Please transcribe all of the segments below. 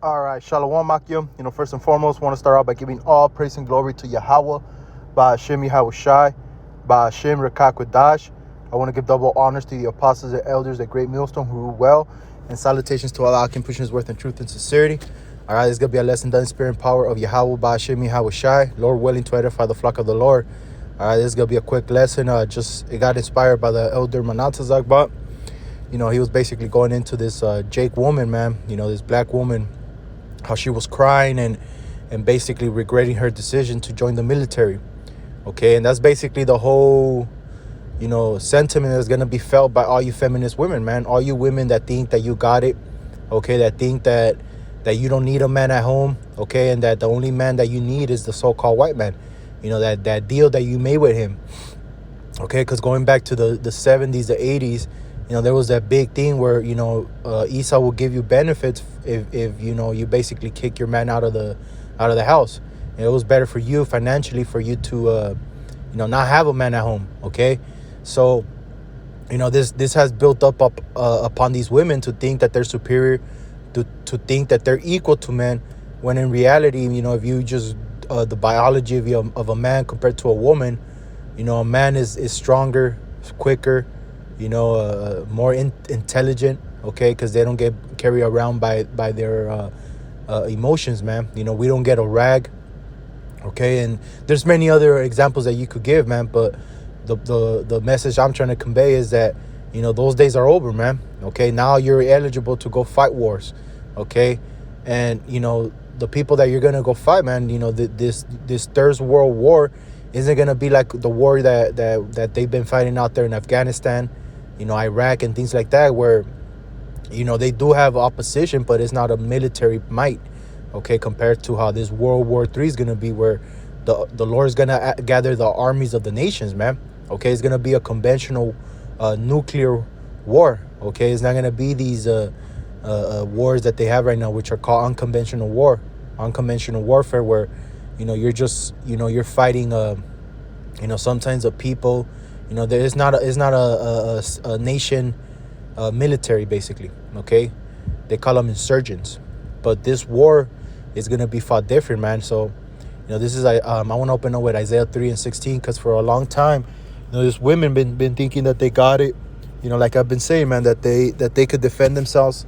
All right, Shalom Makim. First and foremost, want to start out by giving all praise and glory to YAHAWAH, BAHA YAHAWASHI, BAHA QADASH. I want to give double honors to the apostles and elders at Great Millstone who rule well, and salutations to all our pushing His worth in truth and sincerity. All right, this is going to be a lesson done in spirit and power of YAHAWAH, BAHA YAHAWASHI, Lord willing to edify the flock of the Lord. All right, this is going to be a quick lesson. It got inspired by the elder Manata Zagbot. He was basically going into this Jake woman, man, this black woman, how she was crying and basically regretting her decision to join the military. Okay, and that's basically the whole, sentiment that's going to be felt by all you feminist women, man. All you women that think that you got it, okay, that think that you don't need a man at home, okay, and that the only man that you need is the so-called white man, that deal that you made with him, okay, because going back to the 70s, the 80s, there was that big thing where, Esau will give you benefits if you basically kick your man out of the house. And it was better for you financially for you to, not have a man at home. Okay. So, this has built up upon these women to think that they're superior, to think that they're equal to men, when in reality, if you just, the biology of a man compared to a woman, a man is stronger, quicker, more intelligent, okay, because they don't get carried around by their emotions, man. We don't get a rag, okay, and there's many other examples that you could give, man, but the message I'm trying to convey is that, those days are over, man, okay. Now you're eligible to go fight wars, okay, and, the people that you're going to go fight, man, this third world war isn't going to be like the war that they've been fighting out there in Afghanistan, Iraq and things like that, where, they do have opposition, but it's not a military might, okay, compared to how this World War III is going to be, where the Lord is going to gather the armies of the nations, man, okay. It's going to be a conventional nuclear war, okay. It's not going to be these wars that they have right now, which are called unconventional warfare, where, you're just, you're fighting, sometimes the people, there is not a nation military, basically, okay. They call them insurgents, but this war is going to be fought different, man. So, this is, I want to open up with Isaiah 3:16, because for a long time, this women been thinking that they got it, like I've been saying, man, that they could defend themselves,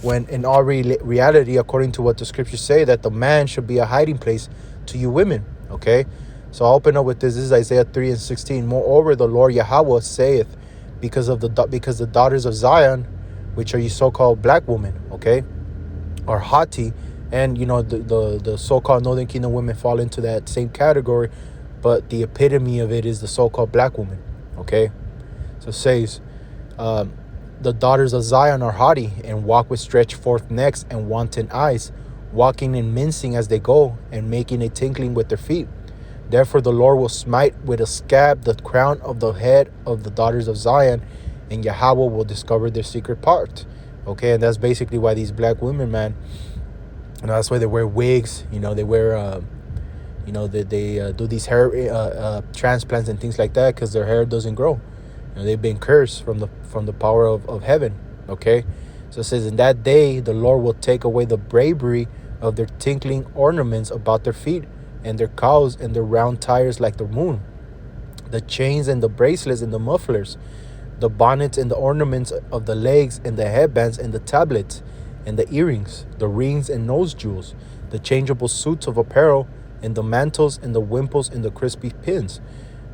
when in all reality, according to what the scriptures say, that the man should be a hiding place to you women, okay. So I'll open up with this. This is Isaiah 3:16. Moreover, the Lord YAHAWAH saith, because the daughters of Zion, which are you so-called black women, okay, are haughty, and the so-called Northern Kingdom women fall into that same category, but the epitome of it is the so-called black woman, okay. So it says, the daughters of Zion are haughty, and walk with stretched forth necks and wanton eyes, walking and mincing as they go, and making a tinkling with their feet. Therefore the Lord will smite with a scab the crown of the head of the daughters of Zion, and YAHAWAH will discover their secret part. Okay, and that's basically why these black women, man, that's why they wear wigs, they wear, they do these hair transplants and things like that, because their hair doesn't grow. They've been cursed from the power of heaven, okay. So it says, in that day the Lord will take away the bravery of their tinkling ornaments about their feet, and their cows and their round tires like the moon, the chains and the bracelets and the mufflers, the bonnets and the ornaments of the legs and the headbands and the tablets and the earrings, the rings and nose jewels, the changeable suits of apparel, and the mantles and the wimples and the crispy pins.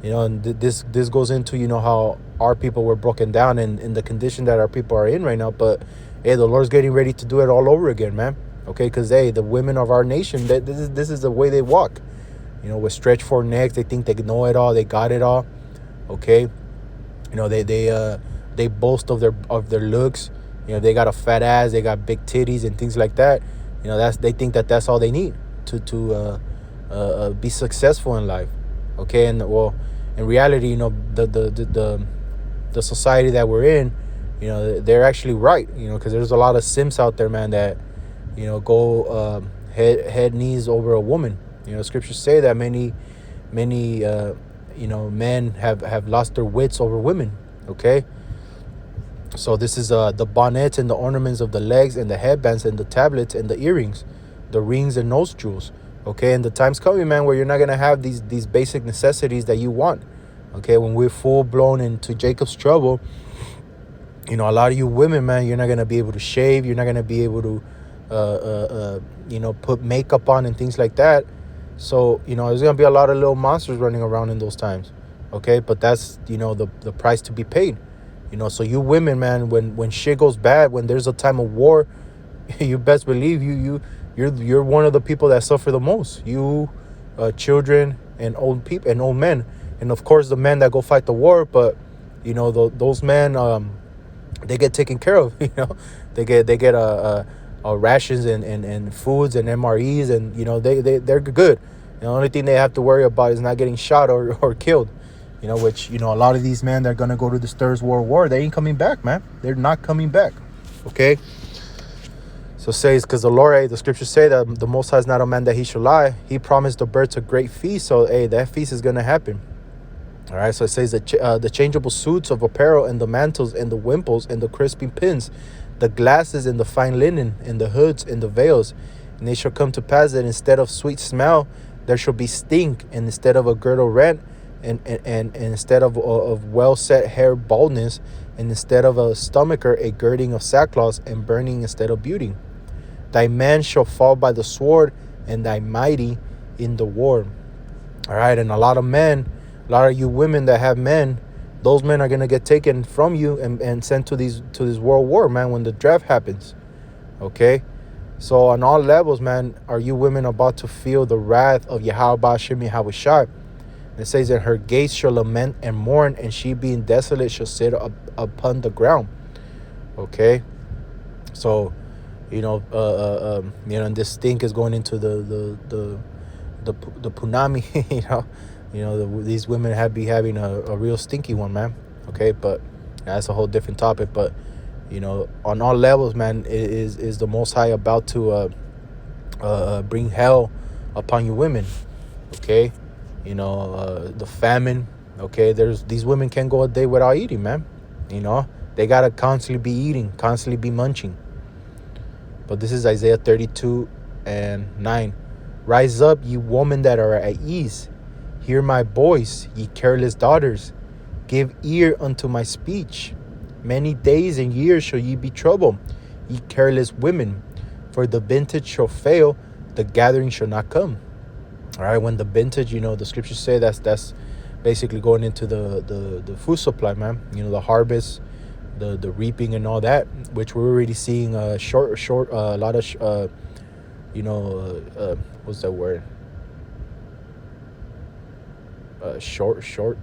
And this goes into, how our people were broken down and in the condition that our people are in right now. But hey, the Lord's getting ready to do it all over again, man. Okay, because hey, the women of our nation, this is the way they walk. With stretched forth necks, they think they know it all, they got it all. Okay, they boast of their looks. They got a fat ass, they got big titties and things like that. They think that that's all they need to be successful in life. Okay, and well, in reality, the society that we're in, they're actually right. Because there's a lot of simps out there, man, that go head knees over a woman. Scriptures say that many men have lost their wits over women. Okay, So this is the bonnets and the ornaments of the legs and the headbands and the tablets and the earrings, the rings and nose jewels. Okay, and the time's coming, man, where you're not gonna have these basic necessities that you want. Okay, when we're full blown into Jacob's trouble, a lot of you women, man, you're not gonna be able to shave. You're not gonna be able to, put makeup on and things like that. So there's gonna be a lot of little monsters running around in those times. Okay, but that's the price to be paid. So you women, man, when shit goes bad, when there's a time of war, you best believe you're one of the people that suffer the most. You, children and old people and old men, and of course the men that go fight the war. But those men, they get taken care of. They get rations and foods and MREs, and they're good. The only thing they have to worry about is not getting shot or killed. Which a lot of these men that are gonna go to the Third World War, they ain't coming back, man. They're not coming back. Okay. So it says, because the scriptures say that the Most High is not a man that he should lie. He promised the birds a great feast, so hey, that feast is gonna happen. All right. So it says that the changeable suits of apparel and the mantles and the wimples and the crisping pins, the glasses and the fine linen and the hoods and the veils, and it shall come to pass that instead of sweet smell, there shall be stink, and instead of a girdle rent, and instead of well set hair baldness, and instead of a stomacher a girding of sackcloth, and burning instead of beauty. Thy man shall fall by the sword, and thy mighty in the war. All right, and a lot of you women that have men, those men are gonna get taken from you and sent to this world war, man, when the draft happens. Okay, so on all levels, man, are you women about to feel the wrath of YAHAWAH Shemi YAHAWASHI? It says that her gates shall lament and mourn, and she being desolate shall sit upon the ground. Okay, so and this stink is going into the punami. These women be having a real stinky one, man. Okay, but that's a whole different topic. But on all levels, man, is the Most High about to bring hell upon you women. Okay. The famine. Okay, these women can't go a day without eating, man. They gotta constantly be eating, constantly be munching. But this is Isaiah 32:9. Rise up, ye women that are at ease. Hear my voice, ye careless daughters. Give ear unto my speech. Many days and years shall ye be troubled, ye careless women. For the vintage shall fail, the gathering shall not come. All right, when the vintage, the scriptures say that's basically going into the food supply, man. The harvest, the reaping and all that, which we're already seeing a lot of what's that word? Short.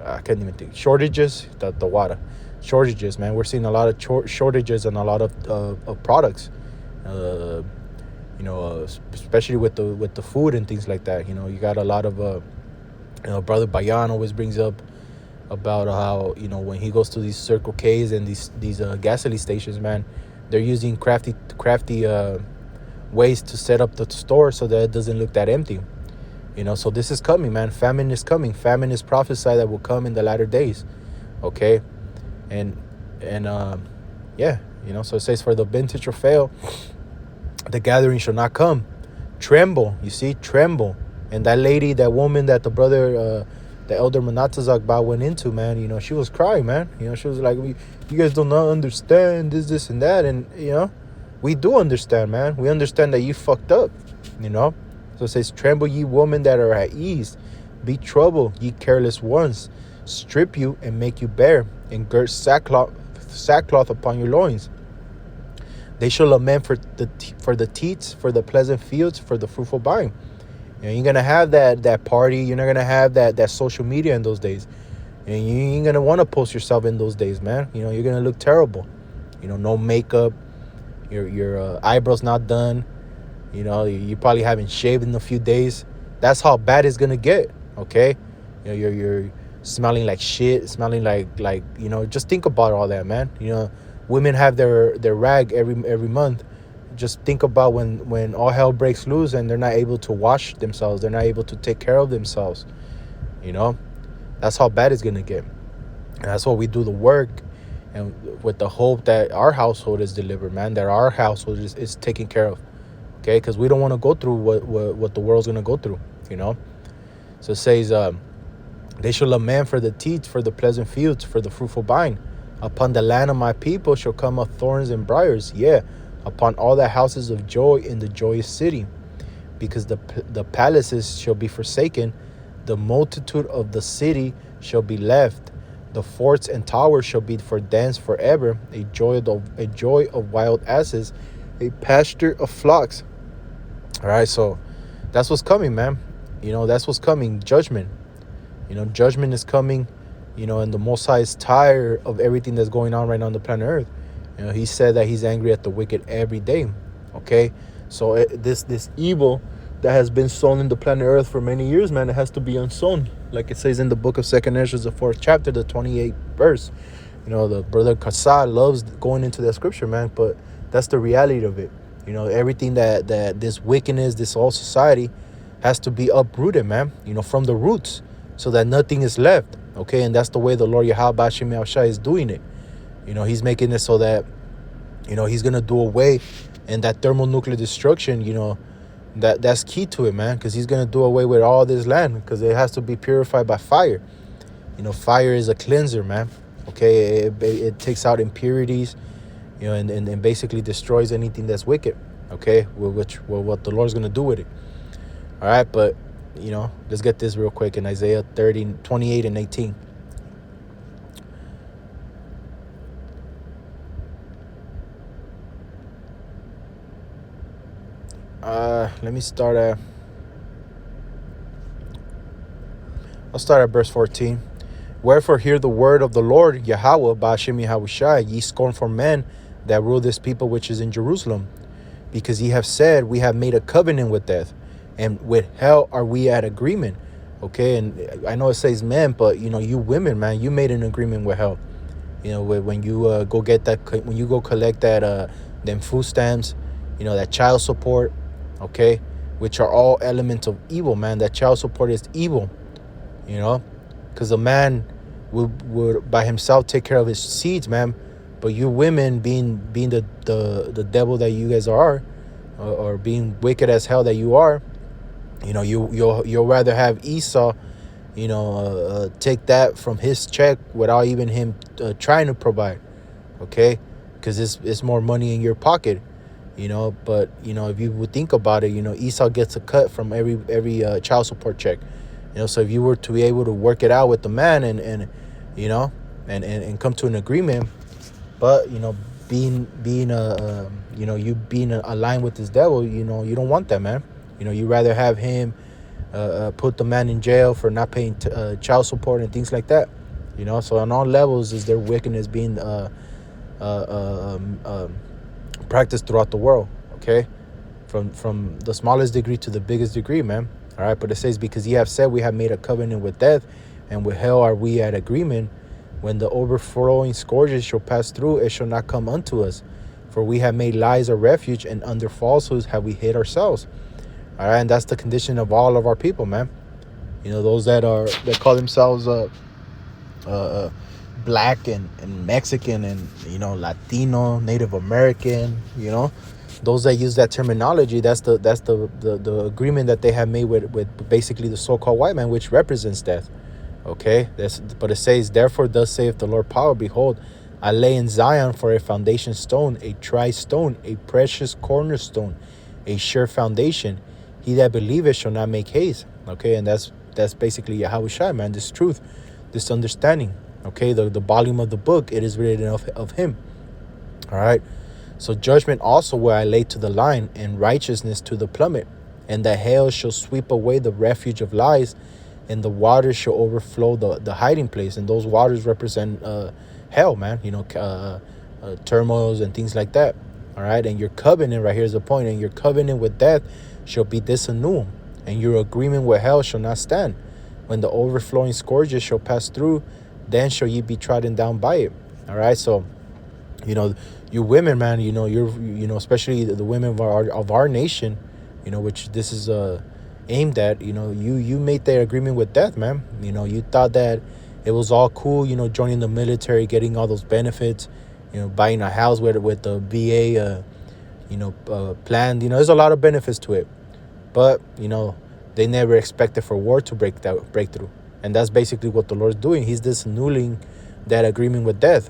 I can't even think. Shortages, the water. Shortages, man. We're seeing a lot of shortages and a lot of products. Especially with the food and things like that. You got a lot of Brother Bayan always brings up about how when he goes to these Circle K's and these gasoline stations, man, they're using crafty ways to set up the store so that it doesn't look that empty. So this is coming, man. Famine is coming. Famine is prophesied that will come in the latter days. Okay, and so it says, for the vintage shall fail, the gathering shall not come. Tremble, you see, tremble. And that woman that the brother, the elder Manatazak went into, man, she was crying, man. She was like, you guys do not understand this and that. And, we do understand, man. We understand that you fucked up, So it says, tremble, ye women that are at ease. Be troubled, ye careless ones. Strip you and make you bare, and gird sackcloth upon your loins. They shall lament for the teats, for the pleasant fields, for the fruitful vine. You're gonna have that party. You're not gonna have that social media in those days, and you ain't gonna want to post yourself in those days, man. You're gonna look terrible. No makeup, your eyebrows not done. You probably haven't shaved in a few days. That's how bad it's gonna get. Okay, you're smelling like shit, smelling like just think about all that, man. Women have their rag every month. Just think about when all hell breaks loose and they're not able to wash themselves. They're not able to take care of themselves. That's how bad it's going to get. And that's why we do the work. and with the hope that our household is delivered, man, that our household is taken care of, okay? Because we don't want to go through what the world's going to go through, you know? So it says, they shall lament for the teeth, for the pleasant fields, for the fruitful vine. Upon the land of my people shall come up thorns and briars, yeah, upon all the houses of joy in the joyous city. Because the palaces shall be forsaken, the multitude of the city shall be left. The forts and towers shall be for dance forever, a joy of wild asses, a pasture of flocks. All right, so that's what's coming, man. You know, that's what's coming, judgment. You know, judgment is coming, you know, and the Most High is tired of everything that's going on right now on the planet Earth. You know, he said that he's angry at the wicked every day, okay? So this evil that has been sown in the planet Earth for many years, man, it has to be unsown. Like it says in the book of 2nd Ezra, the 4th chapter, the 28th verse. You know, the brother Kassai loves going into that scripture, man, but that's the reality of it. You know, everything that this wickedness, this whole society has to be uprooted, man, you know, from the roots, so that nothing is left, okay? And that's the way the Lord YAHAWASHI is doing it. You know, he's making it so that, you know, he's going to do away, and that thermonuclear destruction, you know, that's key to it, man, because he's going to do away with all this land, because it has to be purified by fire. You know, fire is a cleanser, man, okay? It takes out impurities, you know, and basically destroys anything that's wicked, okay? What the Lord's going to do with it. All right, but, you know, let's get this real quick in Isaiah 30:28 and 18. Let me start at... I'll start at verse 14. Wherefore hear the word of the Lord, YAHAWAH, BAHA YAHAWASHI, ye scornful men that rule this people which is in Jerusalem. Because ye have said, we have made a covenant with death, and with hell are we at agreement. Okay, and I know it says men, but, you know, you women, man, you made an agreement with hell. You know, when you go get that, when you go collect that, them food stamps, you know, that child support, okay, which are all elements of evil, man. That child support is evil, you know, because a man would by himself take care of his seeds, man. But you women being the devil that you guys are, or being wicked as hell that you are, you know, you'll rather have Esau, you know, take that from his check without even him trying to provide, okay, because it's more money in your pocket, you know. But, you know, if you would think about it, you know, Esau gets a cut from every child support check, you know. So if you were to be able to work it out with the man and you know, and come to an agreement, but, you know, being you know, you being aligned with this devil, you know, you don't want that, man. You know, you rather have him put the man in jail for not paying child support and things like that, you know. So on all levels is their wickedness being practiced throughout the world, okay, from the smallest degree to the biggest degree, man. All right, but it says, because ye have said, we have made a covenant with death, and with hell are we at agreement. When the overflowing scourges shall pass through, it shall not come unto us. For we have made lies a refuge, and under falsehoods have we hid ourselves. All right, and that's the condition of all of our people, man. You know, those that call themselves black and Mexican and, you know, Latino, Native American, you know, those that use that terminology, that's the agreement that they have made with basically the so-called white man, which represents death. Okay, but it says, therefore thus saith the Lord power, behold, I lay in Zion for a foundation stone, a tried stone, a precious cornerstone, a sure foundation. He that believeth shall not make haste. Okay, and that's basically YAHAWASHI, man, this truth, this understanding. Okay, the volume of the book, it is written of him. All right, so judgment also will I lay to the line, and righteousness to the plummet, and the hail shall sweep away the refuge of lies, and the waters shall overflow the hiding place. And those waters represent hell, man, you know, turmoils and things like that. All right, and your covenant, right here is the point, and your covenant with death shall be disannul, and your agreement with hell shall not stand. When the overflowing scourges shall pass through, then shall ye be trodden down by it. All right, so, you know, you women, man, you know, you know, especially the women of our nation, you know, which this is aimed at, you know, you made that agreement with death, man. You know, you thought that it was all cool, joining the military, getting all those benefits, buying a house with the VA, plan. There's a lot of benefits to it. But, they never expected for war to break through. And that's basically what the Lord's doing. He's disannulling that agreement with death,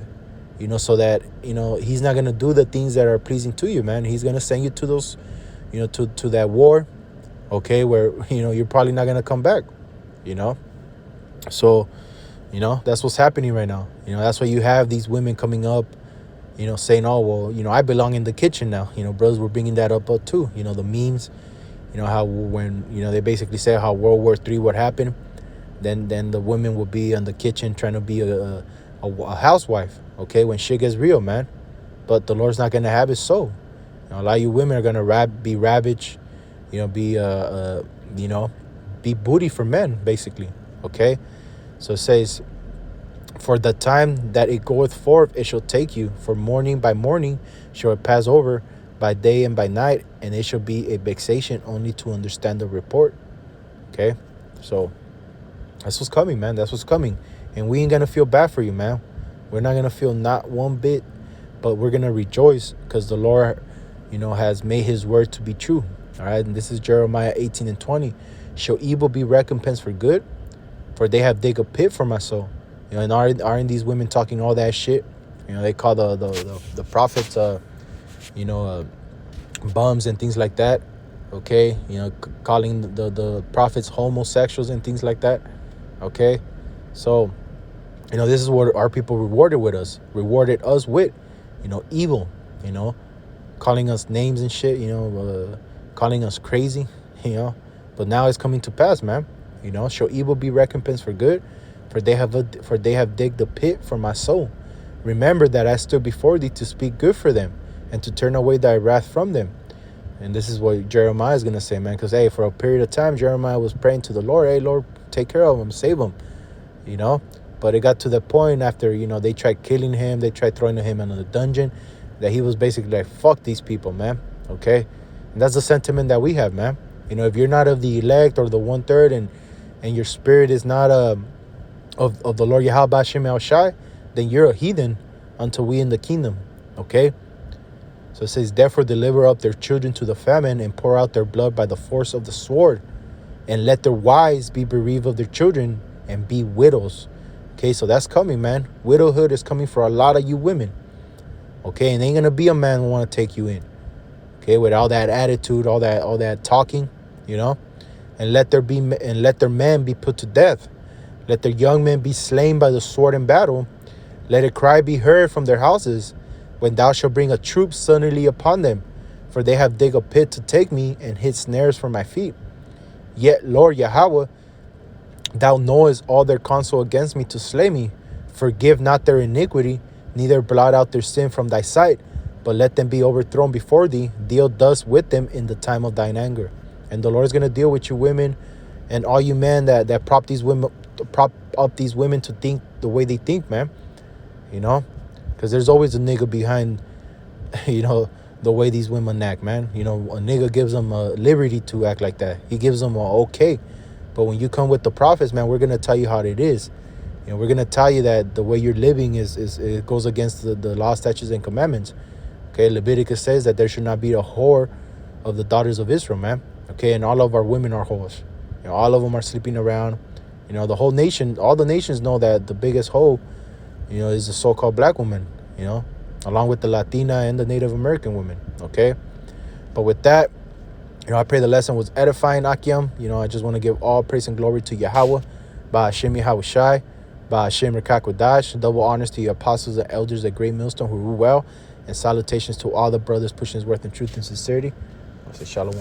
so that, he's not going to do the things that are pleasing to you, man. He's going to send you to those, to that war, okay, where, you're probably not going to come back, So, that's what's happening right now. That's why you have these women coming up, saying, oh, well, I belong in the kitchen now. Brothers were bringing that up too. The memes, how when, they basically say how World War III would happen, then the women will be in the kitchen trying to be a housewife, okay, when shit gets real, man. But the Lord's not going to have it so. A lot of you women are going to be ravaged, be booty for men, basically, okay? So it says, for the time that it goeth forth, it shall take you. For morning by morning shall it pass over, by day and by night, and it shall be a vexation only to understand the report. Okay? So that's what's coming, man. That's what's coming. And we ain't going to feel bad for you, man. We're not going to feel not one bit, but we're going to rejoice because the Lord, has made his word to be true. All right? And this is Jeremiah 18:20. Shall evil be recompensed for good? For they have dig a pit for my soul. And aren't these women talking all that shit? They call the prophets, bums and things like that. Okay, calling the prophets homosexuals and things like that. Okay, so this is what our people rewarded us with, evil. Calling us names and shit. Calling us crazy. But now it's coming to pass, man. Shall evil be recompensed for good? For they have digged a pit for my soul. Remember that I stood before thee to speak good for them, and to turn away thy wrath from them. And this is what Jeremiah is going to say, man. Because, hey, for a period of time, Jeremiah was praying to the Lord. Hey, Lord, take care of him, save him. But it got to the point after, they tried killing him. They tried throwing him in a dungeon. That he was basically like, fuck these people, man. Okay? And that's the sentiment that we have, man. If you're not of the elect or the 1/3 and your spirit is not of the Lord YAHAWASHI, then you're a heathen until we in the kingdom. Okay? So it says, therefore deliver up their children to the famine and pour out their blood by the force of the sword, and let their wives be bereaved of their children and be widows. Okay, so that's coming, man. Widowhood is coming for a lot of you women. Okay, and ain't gonna be a man who want to take you in. Okay, with all that attitude, all that talking, and let their men be put to death. Let their young men be slain by the sword in battle. Let a cry be heard from their houses, when thou shalt bring a troop suddenly upon them. For they have dig a pit to take me, and hid snares for my feet. Yet, Lord Yahweh, thou knowest all their counsel against me to slay me. Forgive not their iniquity, neither blot out their sin from thy sight, but let them be overthrown before thee. Deal thus with them in the time of thine anger. And the Lord is going to deal with you women, and all you men that prop up these women to think the way they think, man. Because there's always a nigga behind, the way these women act, man. A nigga gives them a liberty to act like that. He gives them a okay. But when you come with the prophets, man, we're going to tell you how it is. We're going to tell you that the way you're living it goes against the law, statutes, and commandments. Okay, Leviticus says that there should not be a whore of the daughters of Israel, man. Okay, and all of our women are whores. All of them are sleeping around. The whole nation, all the nations know that the biggest hoe, is the so-called black woman, along with the Latina and the Native American women, okay? But with that, I pray the lesson was edifying, Akim. I just want to give all praise and glory to Yahawah, BAHA YAHAWASHI, BAHA QADASH. Double honors to the apostles and elders at Great Millstone who rule well, and salutations to all the brothers pushing his worth in truth and sincerity. I say shalom.